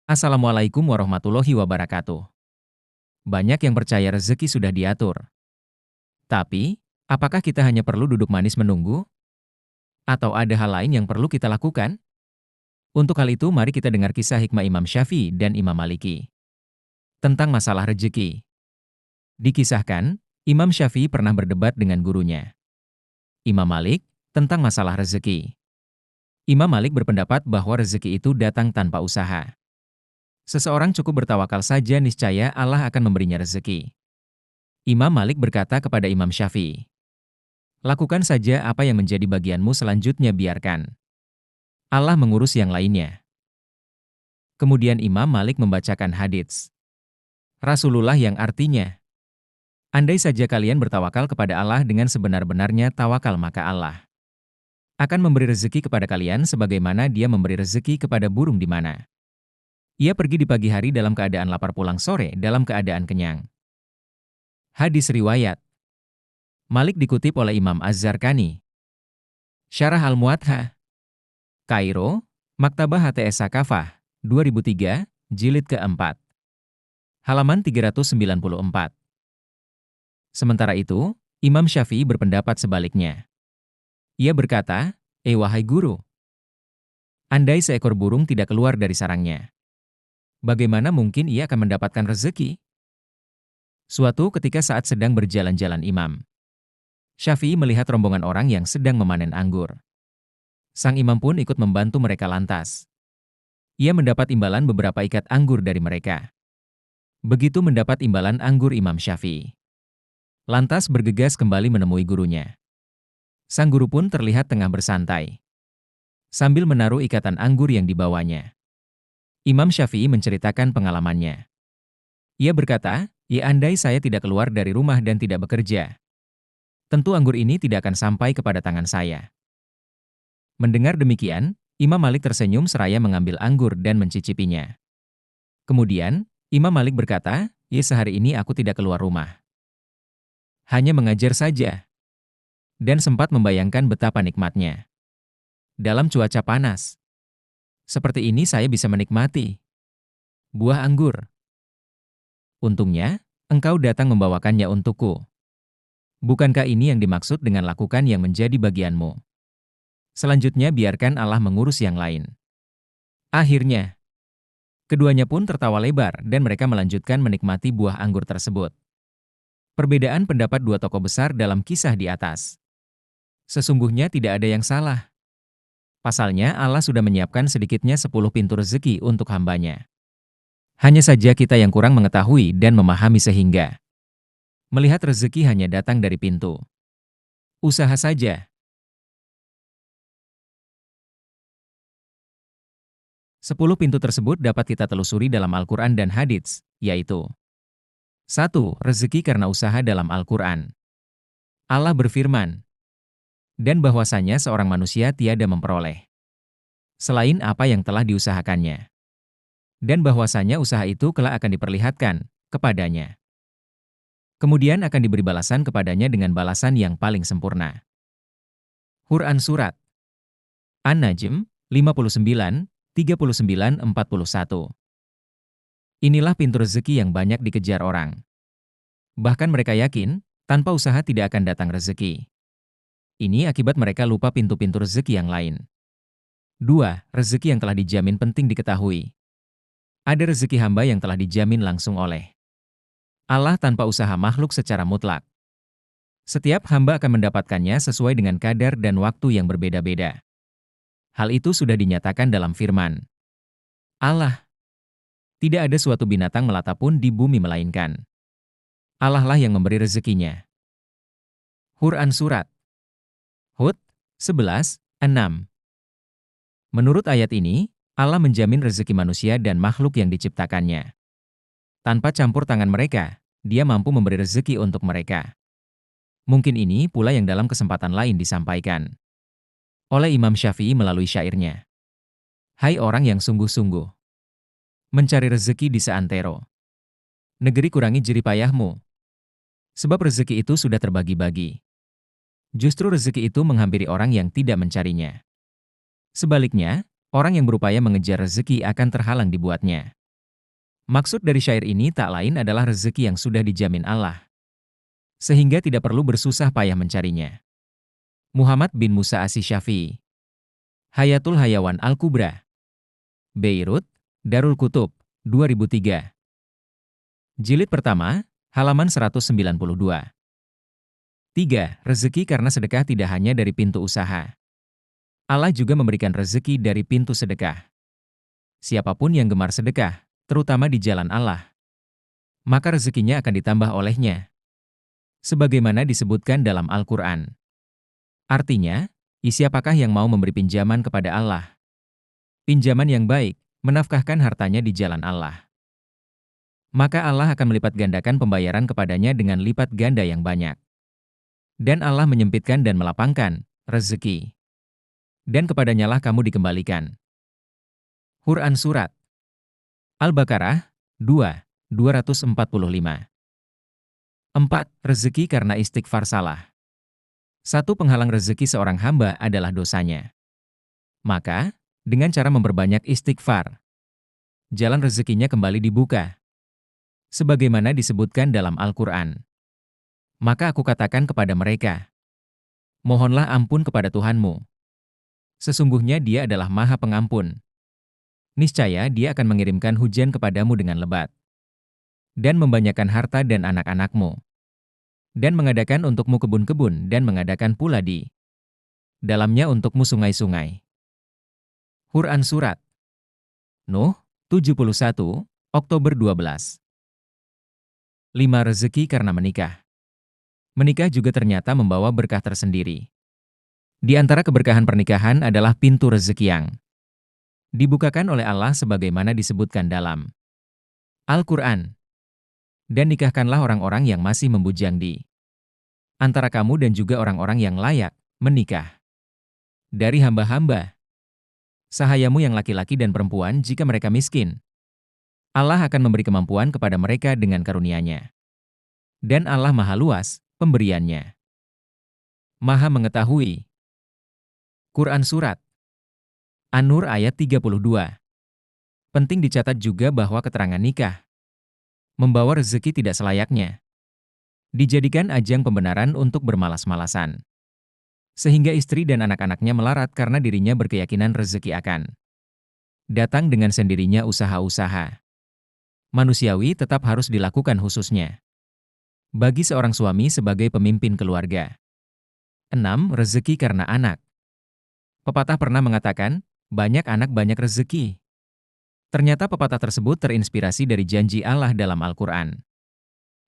Assalamualaikum warahmatullahi wabarakatuh. Banyak yang percaya rezeki sudah diatur. Tapi, apakah kita hanya perlu duduk manis menunggu? Atau ada hal lain yang perlu kita lakukan? Untuk hal itu, mari kita dengar kisah hikmah Imam Syafi'i dan Imam Maliki tentang masalah rezeki. Dikisahkan, Imam Syafi'i pernah berdebat dengan gurunya, Imam Malik, tentang masalah rezeki. Imam Malik berpendapat bahwa rezeki itu datang tanpa usaha. Seseorang cukup bertawakal saja niscaya Allah akan memberinya rezeki. Imam Malik berkata kepada Imam Syafi'i, "Lakukan saja apa yang menjadi bagianmu, selanjutnya biarkan Allah mengurus yang lainnya." Kemudian Imam Malik membacakan hadits Rasulullah yang artinya, "Andai saja kalian bertawakal kepada Allah dengan sebenar-benarnya tawakal, maka Allah akan memberi rezeki kepada kalian sebagaimana Dia memberi rezeki kepada burung di mana ia pergi di pagi hari dalam keadaan lapar, pulang sore dalam keadaan kenyang." Hadis riwayat Malik dikutip oleh Imam Az-Zarqani. Syarah Al-Muwatta, Kairo, Maktabah HTS Sakafah, 2003, Jilid keempat, halaman 394. Sementara itu, Imam Syafi'i berpendapat sebaliknya. Ia berkata, wahai guru, andai seekor burung tidak keluar dari sarangnya, bagaimana mungkin ia akan mendapatkan rezeki?" Suatu ketika saat sedang berjalan-jalan, Imam Syafi'i melihat rombongan orang yang sedang memanen anggur. Sang imam pun ikut membantu mereka, lantas ia mendapat imbalan beberapa ikat anggur dari mereka. Begitu mendapat imbalan anggur, Imam Syafi'i lantas bergegas kembali menemui gurunya. Sang guru pun terlihat tengah bersantai sambil menaruh ikatan anggur yang dibawanya. Imam Syafi'i menceritakan pengalamannya. Ia berkata, andai saya tidak keluar dari rumah dan tidak bekerja, tentu anggur ini tidak akan sampai kepada tangan saya." Mendengar demikian, Imam Malik tersenyum seraya mengambil anggur dan mencicipinya. Kemudian, Imam Malik berkata, sehari ini aku tidak keluar rumah. Hanya mengajar saja." Dan sempat membayangkan betapa nikmatnya dalam cuaca panas seperti ini saya bisa menikmati buah anggur. Untungnya, engkau datang membawakannya untukku. Bukankah ini yang dimaksud dengan lakukan yang menjadi bagianmu? Selanjutnya biarkan Allah mengurus yang lain. Akhirnya, keduanya pun tertawa lebar dan mereka melanjutkan menikmati buah anggur tersebut. Perbedaan pendapat dua tokoh besar dalam kisah di atas. Sesungguhnya tidak ada yang salah. Pasalnya Allah sudah menyiapkan sedikitnya 10 pintu rezeki untuk hambanya. Hanya saja kita yang kurang mengetahui dan memahami sehingga melihat rezeki hanya datang dari pintu usaha saja. 10 pintu tersebut dapat kita telusuri dalam Al-Quran dan hadits, yaitu 1. Rezeki karena usaha. Dalam Al-Quran, Allah berfirman, "Dan bahwasanya seorang manusia tiada memperoleh selain apa yang telah diusahakannya. Dan bahwasanya usaha itu kelak akan diperlihatkan kepadanya. Kemudian akan diberi balasan kepadanya dengan balasan yang paling sempurna." Quran Surat An-Najm 59, 39-41. Inilah pintu rezeki yang banyak dikejar orang. Bahkan mereka yakin, tanpa usaha tidak akan datang rezeki. Ini akibat mereka lupa pintu-pintu rezeki yang lain. 2. Rezeki yang telah dijamin penting diketahui. Ada rezeki hamba yang telah dijamin langsung oleh Allah tanpa usaha makhluk secara mutlak. Setiap hamba akan mendapatkannya sesuai dengan kadar dan waktu yang berbeda-beda. Hal itu sudah dinyatakan dalam firman Allah. Tidak ada suatu binatang melata pun di bumi melainkan Allah lah yang memberi rezekinya. Quran Surat Hud 11, 6. Menurut ayat ini, Allah menjamin rezeki manusia dan makhluk yang diciptakannya. Tanpa campur tangan mereka, Dia mampu memberi rezeki untuk mereka. Mungkin ini pula yang dalam kesempatan lain disampaikan oleh Imam Syafi'i melalui syairnya. Hai orang yang sungguh-sungguh mencari rezeki di seantero negeri, kurangi jeripayahmu, sebab rezeki itu sudah terbagi-bagi. Justru rezeki itu menghampiri orang yang tidak mencarinya. Sebaliknya, Orang yang berupaya mengejar rezeki akan terhalang dibuatnya. Maksud dari syair ini tak lain adalah rezeki yang sudah dijamin Allah, sehingga tidak perlu bersusah payah mencarinya. Muhammad bin Musa Asy-Syafi'i, Hayatul Hayawan Al-Kubra, Beirut, Darul Kutub, 2003. Jilid pertama, halaman 192. 3. Rezeki karena sedekah tidak hanya dari pintu usaha. Allah juga memberikan rezeki dari pintu sedekah. Siapapun yang gemar sedekah, terutama di jalan Allah, maka rezekinya akan ditambah olehnya. Sebagaimana disebutkan dalam Al-Quran. Artinya, siapakah yang mau memberi pinjaman kepada Allah? Pinjaman yang baik, menafkahkan hartanya di jalan Allah. Maka Allah akan melipat gandakan pembayaran kepadanya dengan lipat ganda yang banyak. Dan Allah menyempitkan dan melapangkan rezeki. Dan kepadanyalah kamu dikembalikan. Quran Surat Al-Baqarah 2:245. 4. Rezeki karena istighfar salah. Satu penghalang rezeki seorang hamba adalah dosanya. Maka, dengan cara memperbanyak istighfar, jalan rezekinya kembali dibuka. Sebagaimana disebutkan dalam Al-Quran. Maka aku katakan kepada mereka, mohonlah ampun kepada Tuhanmu. Sesungguhnya Dia adalah Maha Pengampun. Niscaya Dia akan mengirimkan hujan kepadamu dengan lebat. Dan membanyakkan harta dan anak-anakmu. Dan mengadakan untukmu kebun-kebun dan mengadakan pula di dalamnya untukmu sungai-sungai. Quran Surat Nuh, 71, Oktober 12. 5. Rezeki karena menikah. Menikah juga ternyata membawa berkah tersendiri. Di antara keberkahan pernikahan adalah pintu rezeki yang dibukakan oleh Allah sebagaimana disebutkan dalam Al-Quran. Dan nikahkanlah orang-orang yang masih membujang di antara kamu dan juga orang-orang yang layak menikah dari hamba-hamba sahayamu yang laki-laki dan perempuan jika mereka miskin. Allah akan memberi kemampuan kepada mereka dengan karunia-Nya. Dan Allah Maha Luas pemberiannya. Maha mengetahui. Quran Surat An-Nur ayat 32. Penting dicatat juga bahwa keterangan nikah membawa rezeki tidak selayaknya. Dijadikan ajang pembenaran untuk bermalas-malasan. Sehingga istri dan anak-anaknya melarat karena dirinya berkeyakinan rezeki akan datang dengan sendirinya usaha-usaha manusiawi tetap harus dilakukan khususnya bagi seorang suami sebagai pemimpin keluarga. 6. Rezeki karena anak. Pepatah pernah mengatakan, banyak anak banyak rezeki. Ternyata pepatah tersebut terinspirasi dari janji Allah dalam Al-Quran.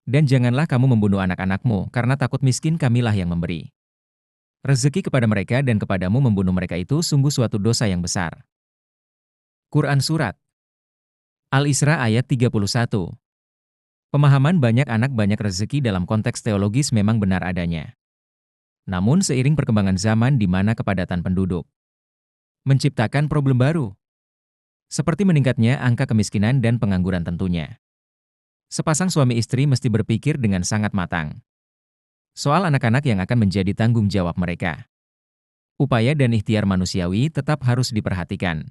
Dan janganlah kamu membunuh anak-anakmu, karena takut miskin kamilah yang memberi rezeki kepada mereka dan kepadamu membunuh mereka itu sungguh suatu dosa yang besar. Quran Surat Al-Isra ayat 31. Pemahaman banyak anak banyak rezeki dalam konteks teologis memang benar adanya. Namun seiring perkembangan zaman di mana kepadatan penduduk menciptakan problem baru, seperti meningkatnya angka kemiskinan dan pengangguran tentunya. Sepasang suami istri mesti berpikir dengan sangat matang soal anak-anak yang akan menjadi tanggung jawab mereka. Upaya dan ikhtiar manusiawi tetap harus diperhatikan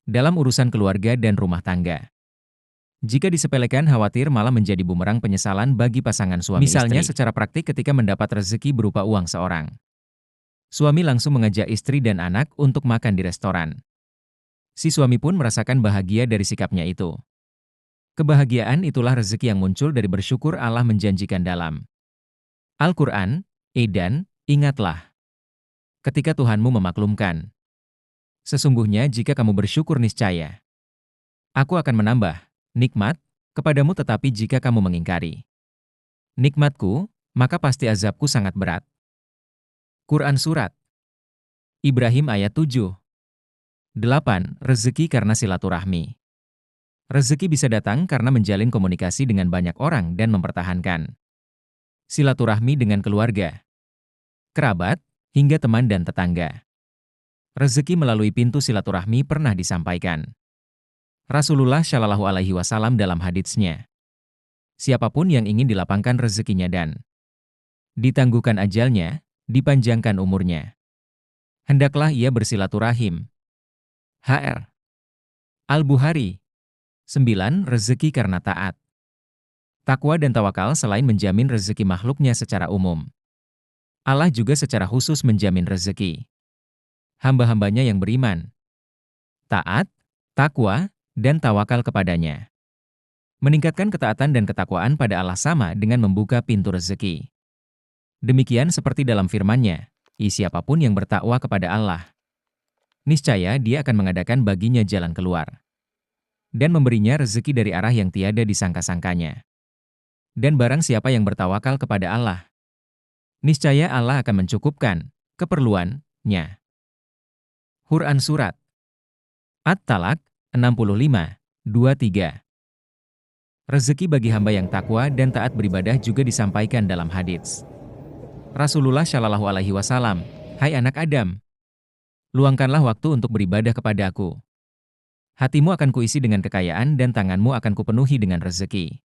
dalam urusan keluarga dan rumah tangga. Jika disepelekan khawatir malah menjadi bumerang penyesalan bagi pasangan suami istri. Misalnya secara praktik ketika mendapat rezeki berupa uang seorang suami langsung mengajak istri dan anak untuk makan di restoran. Si suami pun merasakan bahagia dari sikapnya itu. Kebahagiaan itulah rezeki yang muncul dari bersyukur Allah menjanjikan dalam Al-Quran, dan ingatlah ketika Tuhanmu memaklumkan. Sesungguhnya jika kamu bersyukur niscaya Aku akan menambah nikmat kepadamu, tetapi jika kamu mengingkari nikmatku, maka pasti azabku sangat berat. Quran Surat Ibrahim ayat 7. 8. Rezeki karena silaturahmi. Rezeki bisa datang karena menjalin komunikasi dengan banyak orang dan mempertahankan silaturahmi dengan keluarga, kerabat, hingga teman dan tetangga. Rezeki melalui pintu silaturahmi pernah disampaikan Rasulullah Shallallahu Alaihi Wasallam dalam haditsnya. Siapapun yang ingin dilapangkan rezekinya dan ditangguhkan ajalnya, dipanjangkan umurnya, hendaklah ia bersilaturahim. HR. Al-Bukhari. 9. Rezeki karena taat. Takwa dan tawakal selain menjamin rezeki makhluknya secara umum, Allah juga secara khusus menjamin rezeki hamba-hambanya yang beriman, taat, takwa, dan tawakal kepadanya. Meningkatkan ketaatan dan ketakwaan pada Allah sama dengan membuka pintu rezeki. Demikian seperti dalam firman-Nya, siapapun yang bertakwa kepada Allah, niscaya Dia akan mengadakan baginya jalan keluar dan memberinya rezeki dari arah yang tiada disangka-sangkanya. Dan barang siapa yang bertawakal kepada Allah, niscaya Allah akan mencukupkan keperluannya. Quran Surat At-Talaq 65:23. Rezeki bagi hamba yang takwa dan taat beribadah juga disampaikan dalam hadits Rasulullah Shallallahu Alaihi Wasallam, "Hai anak Adam, luangkanlah waktu untuk beribadah kepadaku. Hatimu akan kuisi dengan kekayaan dan tanganmu akan kupenuhi dengan rezeki.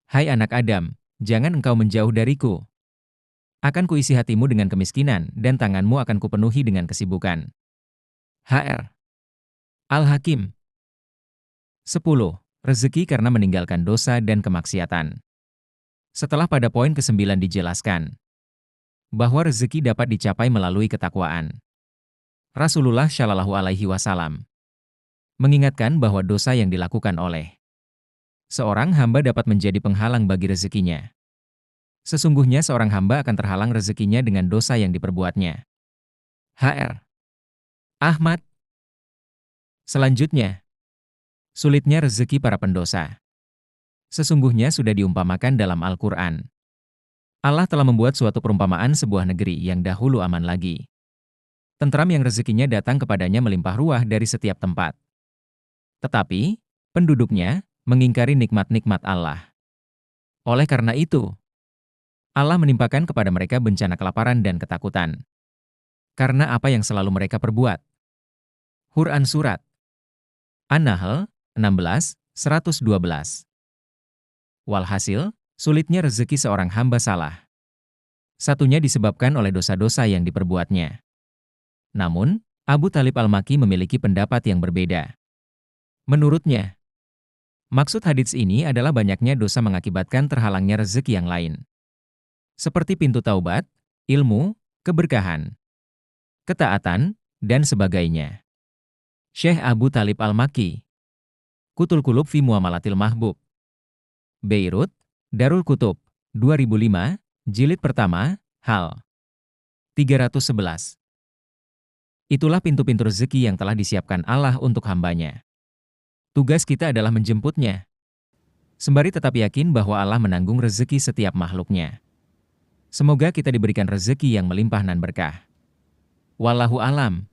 Hai anak Adam, jangan engkau menjauh dariku. Akan kuisi hatimu dengan kemiskinan dan tanganmu akan kupenuhi dengan kesibukan." HR. Al-Hakim. 10. Rezeki karena meninggalkan dosa dan kemaksiatan. Setelah pada poin ke-9 dijelaskan bahwa rezeki dapat dicapai melalui ketakwaan, Rasulullah Shallallahu Alaihi Wasallam mengingatkan bahwa dosa yang dilakukan oleh seorang hamba dapat menjadi penghalang bagi rezekinya. Sesungguhnya seorang hamba akan terhalang rezekinya dengan dosa yang diperbuatnya. HR. Ahmad. Selanjutnya, sulitnya rezeki para pendosa. Sesungguhnya sudah diumpamakan dalam Al-Quran. Allah telah membuat suatu perumpamaan sebuah negeri yang dahulu aman lagi, tentram yang rezekinya datang kepadanya melimpah ruah dari setiap tempat. Tetapi, penduduknya mengingkari nikmat-nikmat Allah. Oleh karena itu, Allah menimpakan kepada mereka bencana kelaparan dan ketakutan. Karena apa yang selalu mereka perbuat. Quran Surat An-Nahl 16:112. Walhasil, sulitnya rezeki seorang hamba salah satunya disebabkan oleh dosa-dosa yang diperbuatnya. Namun, Abu Talib Al-Maki memiliki pendapat yang berbeda. Menurutnya, maksud hadits ini adalah banyaknya dosa mengakibatkan terhalangnya rezeki yang lain, seperti pintu taubat, ilmu, keberkahan, ketaatan, dan sebagainya. Syekh Abu Talib Al-Maki. Kutul Qulub fi Muamalatil Mahbub. Beirut, Darul Kutub, 2005, Jilid pertama, hal 311. Itulah pintu-pintu rezeki yang telah disiapkan Allah untuk hambanya. Tugas kita adalah menjemputnya, sembari tetap yakin bahwa Allah menanggung rezeki setiap makhluknya. Semoga kita diberikan rezeki yang melimpah dan berkah. Wallahu alam.